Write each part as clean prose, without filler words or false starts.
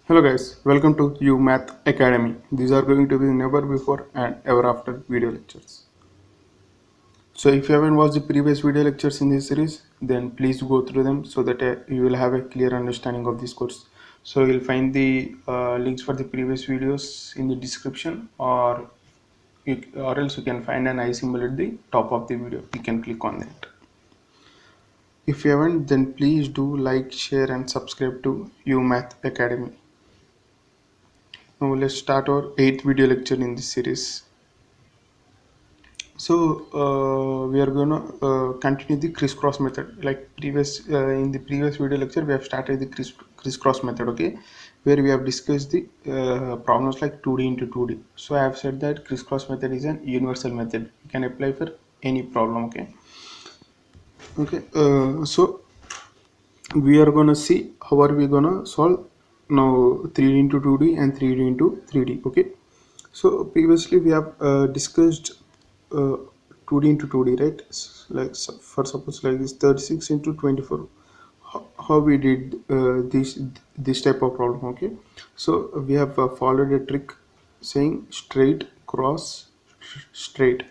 Hello guys, welcome to UMath Academy. These are going to be never before and ever after video lectures. So if you haven't watched the previous video lectures in this series, then please go through them so that you will have a clear understanding of this course. So you'll find the links for the previous videos in the description, or else you can find an eye symbol at the top of the video. You can click on that. If you haven't, then please do like, share and subscribe to UMath Academy. Now let's start our 8th video lecture in this series. So we are gonna continue the crisscross method. Like in the previous video lecture, we have started the crisscross method, okay, where we have discussed the problems like 2D into 2D. So I have said that crisscross method is an universal method. You can apply for any problem, okay. So we are gonna see how are we gonna solve now 3D into 2D and 3D into 3D, okay. So previously we have discussed 2D into 2D, right? Like for suppose like this 36 into 24. How we did this type of problem, okay? So we have followed a trick saying straight, cross, straight,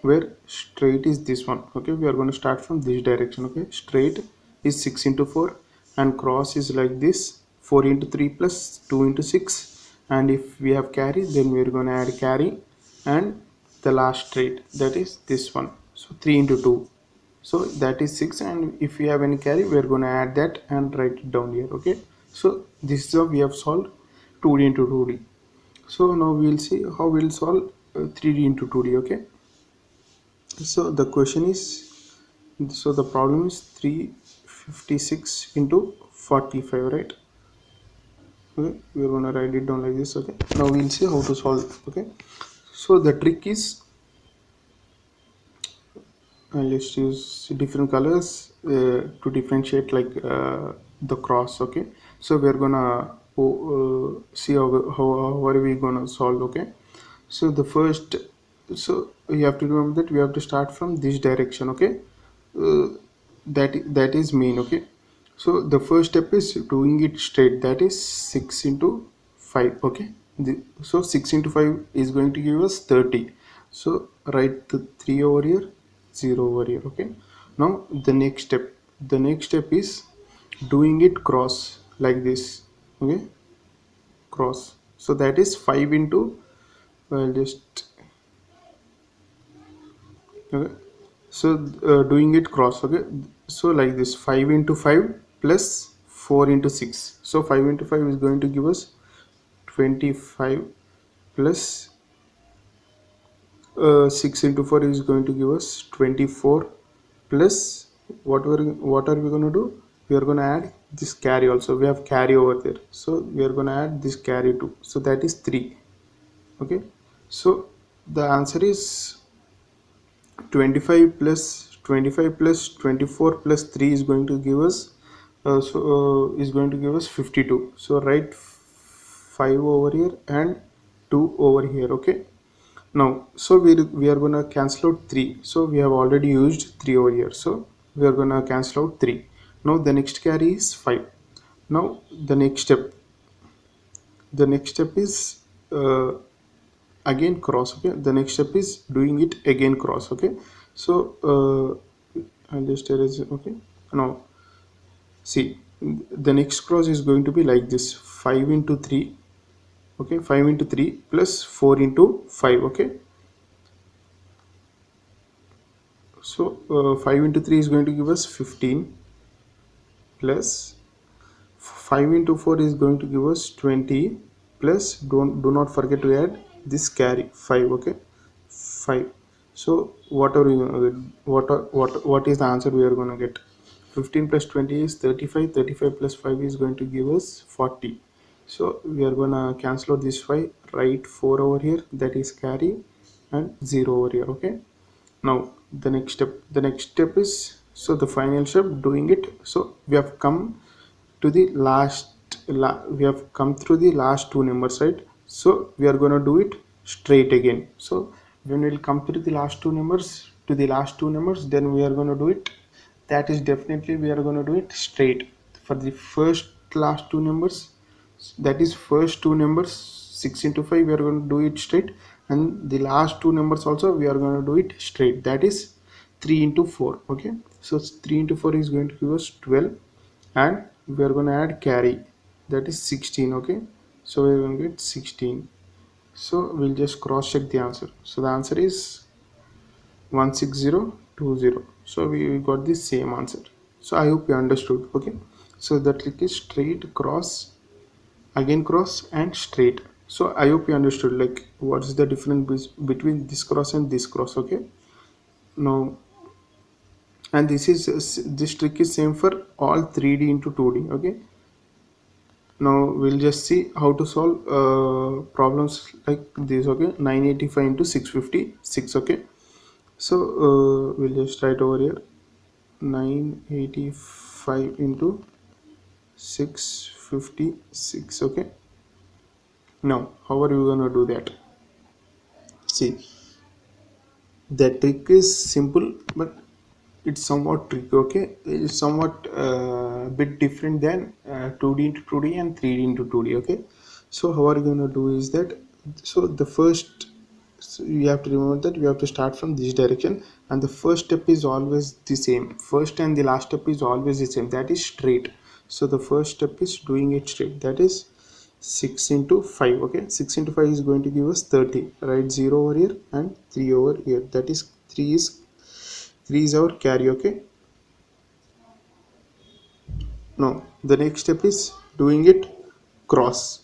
where straight is this one, okay? We are going to start from this direction, okay? Straight is 6 into 4 and cross is like this 4 into 3 plus 2 into 6, and if we have carry, then we are going to add carry and the last straight, that is this one, so 3 into 2, so that is 6, and if we have any carry, we are going to add that and write it down here, okay. So this is how we have solved 2D into 2D. So now we will see how we will solve 3D into 2D, okay. So the question is, so the problem is 356 into 45, right? Okay, we are going to write it down like this, okay. Now we will see how to solve it, okay. So the trick is, let's use different colors to differentiate like the cross, okay. So we are gonna see how are we gonna solve, okay. So the first, so you have to remember that we have to start from this direction, okay. uh, that is main, okay. So the first step is doing it straight, that is 6 into 5, okay. So 6 into 5 is going to give us 30, so write the 3 over here, 0 over here, okay. Now the next step is doing it cross like this, okay, cross. So that is 5 into, I'll just, okay. So doing it cross, okay. So like this 5 into 5 plus 4 into 6, so 5 into 5 is going to give us 25 plus 6 into 4 is going to give us 24 plus what are we going to do, we are going to add this carry also, we have carry over there, so we are going to add this carry too, so that is 3, okay. So the answer is 25 plus 24 plus 3 is going to give us is going to give us 52, so write 5 over here and 2 over here, okay. Now so we are going to cancel out 3, so we have already used 3 over here, so we are going to cancel out 3. Now the next carry is 5. Now the next step is again cross, okay. The next step is doing it again cross, okay. So I'll just erase it, okay. Now see, the next cross is going to be like this 5 into 3, okay. 5 into 3 plus 4 into 5, okay. So 5 into 3 is going to give us 15 plus 5 into 4 is going to give us 20 plus do not forget to add this carry 5, okay. 5. So what are we gonna get? What is the answer we are going to get? 15 plus 20 is 35. 35 plus 5 is going to give us 40. So we are going to cancel out this 5, write 4 over here, that is carry, and 0 over here, okay. Now the next step is, so the final step doing it, so we have come to the we have come through the last two numbers, right? So we are going to do it straight again. So when we'll come to the last two numbers, then we are going to do it, that is definitely we are going to do it straight for the first last two numbers. that is first two numbers 6 into 5 we are going to do it straight, and the last two numbers also we are going to do it straight, that is 3 into 4. Okay, so 3 into 4 is going to give us 12, and we are going to add carry, that is 16. Okay, so we are going to get 16. So we'll just cross check the answer. So the answer is 16020. So we got the same answer. So I hope you understood. Okay, so the trick is straight, cross, again cross, and straight. So I hope you understood like what is the difference between this cross and this cross. Okay, now, and this trick is same for all 3D into 2D. Okay, now we'll just see how to solve problems like this. Okay, 985 into 656. Okay, so we'll just write over here 985 into 656. Okay, now how are you gonna do that? See, the trick is simple, but it's somewhat tricky. Okay, it's somewhat bit different than 2D into 2D and 3D into 2D. Okay, so how are you gonna do is that, so the first, so you have to remember that we have to start from this direction, and the first step is always the same, first and the last step is always the same, that is straight. So the first step is doing it straight, that is 6 into 5. Okay, 6 into 5 is going to give us 30. Write 0 over here and 3 over here, that is 3 is our carry. Okay, now the next step is doing it cross,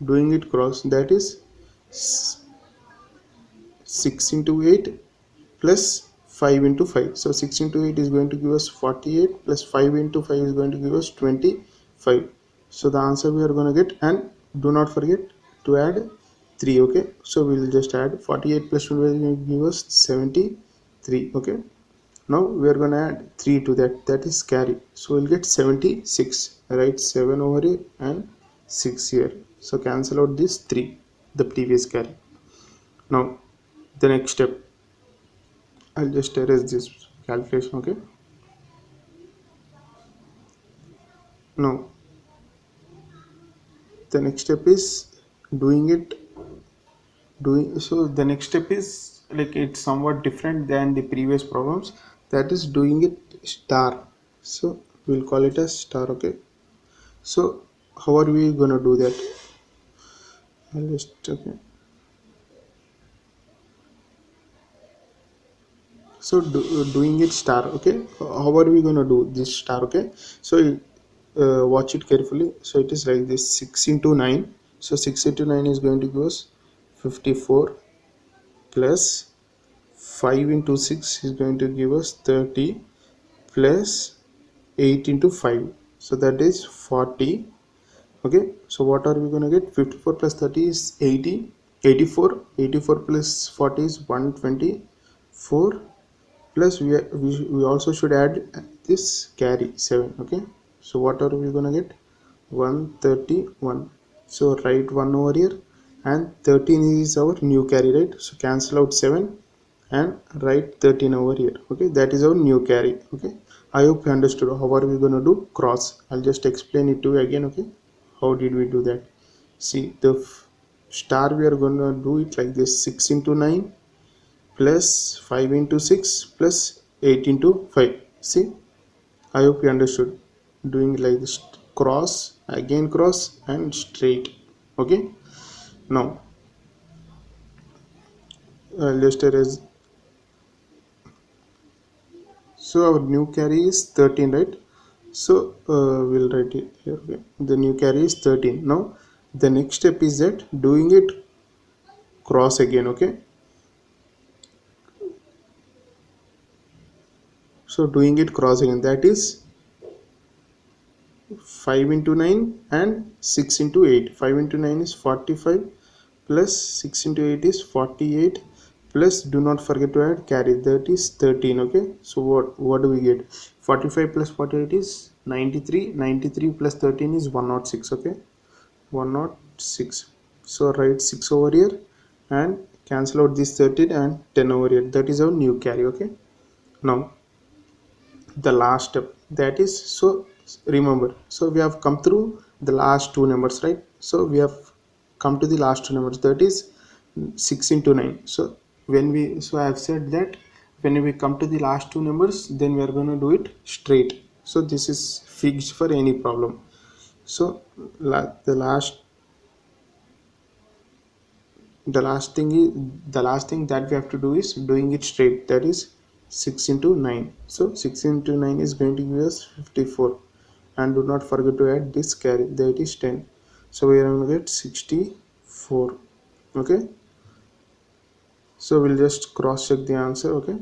that is 6 into 8 plus 5 into 5. So 6 into 8 is going to give us 48, plus 5 into 5 is going to give us 25. So the answer we are going to get, and do not forget to add 3. Okay, so we will just add 48 plus 12 is going to give us 73. Okay, now we are going to add 3 to that, that is carry, so we'll get 76. Write 7 over here and 6 here, so cancel out this 3, the previous carry. Now the next step, I'll just erase this calculation. Okay, now the next step is doing so the next step is like it's somewhat different than the previous problems, that is doing it star. So we'll call it as star. Okay, so how are we gonna do that? I'll just, okay, so doing it star. Okay, how are we gonna do this star? Okay, so watch it carefully. So it is like this, 6 into 9. So 6 into 9 is going to give us 54, plus 5 into 6 is going to give us 30, plus 8 into 5, so that is 40. Okay, so what are we going to get? 54 plus 30 is 80, 84. 84 plus 40 is 124, plus we also should add this carry 7. Okay, so what are we going to get? 131. So write 1 over here, and 13 is our new carry, right? So cancel out 7 and write 13 over here. Okay, that is our new carry. Okay, I hope you understood. How are we going to do cross? I'll just explain it to you again. Okay, how did we do that? See, the star we are going to do it like this, 6 into 9 plus 5 into 6 plus 8 into 5. See, I hope you understood. Doing like this, cross, again cross, and straight. Okay, now just erase. So our new carry is 13, right? So we'll write it here. Okay, the new carry is 13. Now the next step is that doing it cross again. Okay, so doing it cross again, that is 5 into 9 and 6 into 8. 5 into 9 is 45, plus 6 into 8 is 48, plus do not forget to add carry, that is 13. Okay, so what do we get? 45 plus 48 is 93. 93 plus 13 is 106. Okay, 106. So write 6 over here and cancel out this 13 and 10 over here, that is our new carry. Okay, now the last step, that is, so remember, so we have come through the last two numbers, right? So we have come to the last two numbers, that is 6 into 9. So I have said that when we come to the last two numbers, then we are going to do it straight. So this is fixed for any problem. So the last thing that we have to do is doing it straight, that is 6 into 9. So 6 into 9 is going to give us 54, and do not forget to add this carry, that is 10. So we are going to get 64. Okay, so we'll just cross check the answer. Okay,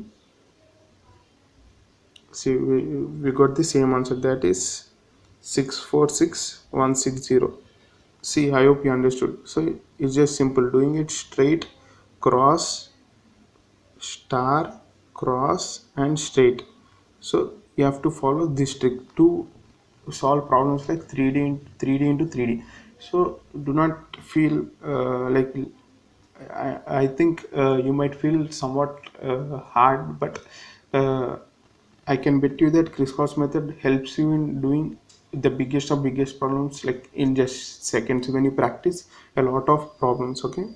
see, we got the same answer, that is 646160. See, I hope you understood. So it's just simple, doing it straight, cross, star, cross, and straight. So you have to follow this trick to solve problems like 3D into 3D. So do not feel like I think you might feel somewhat hard, but uh, I can bet you that crisscross method helps you in doing the biggest problems like in just seconds when you practice a lot of problems. Okay,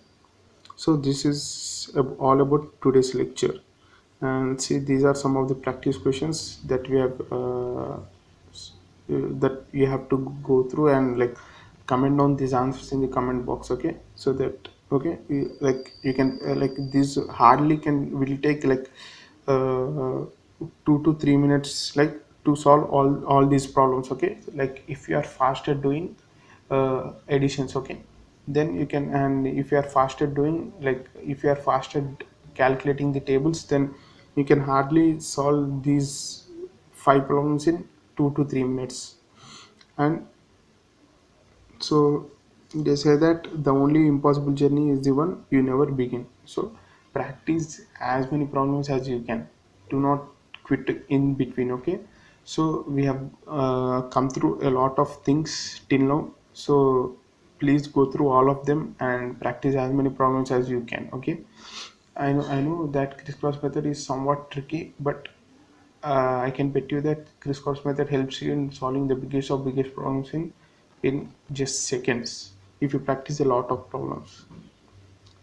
so this is all about today's lecture, and see, these are some of the practice questions that we have that you have to go through, and like comment on these answers in the comment box. Okay, so that okay, like you can like this hardly can will take like 2 to 3 minutes like to solve all these problems. Okay, like if you are fast at doing additions, okay, then you can, and if you are fast at doing like if you are fast at calculating the tables, then you can hardly solve these 5 problems in 2 to 3 minutes. And so they say that the only impossible journey is the one you never begin. So practice as many problems as you can. Do not quit in between. Okay. So we have come through a lot of things till now. So please go through all of them and practice as many problems as you can. Okay. I know that crisscross method is somewhat tricky, but I can bet you that crisscross method helps you in solving the biggest problems in just seconds if you practice a lot of problems.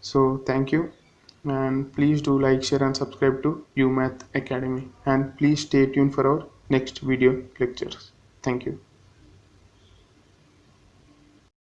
So thank you, and please do like, share, and subscribe to UMath Academy, and please stay tuned for our next video lectures. Thank you.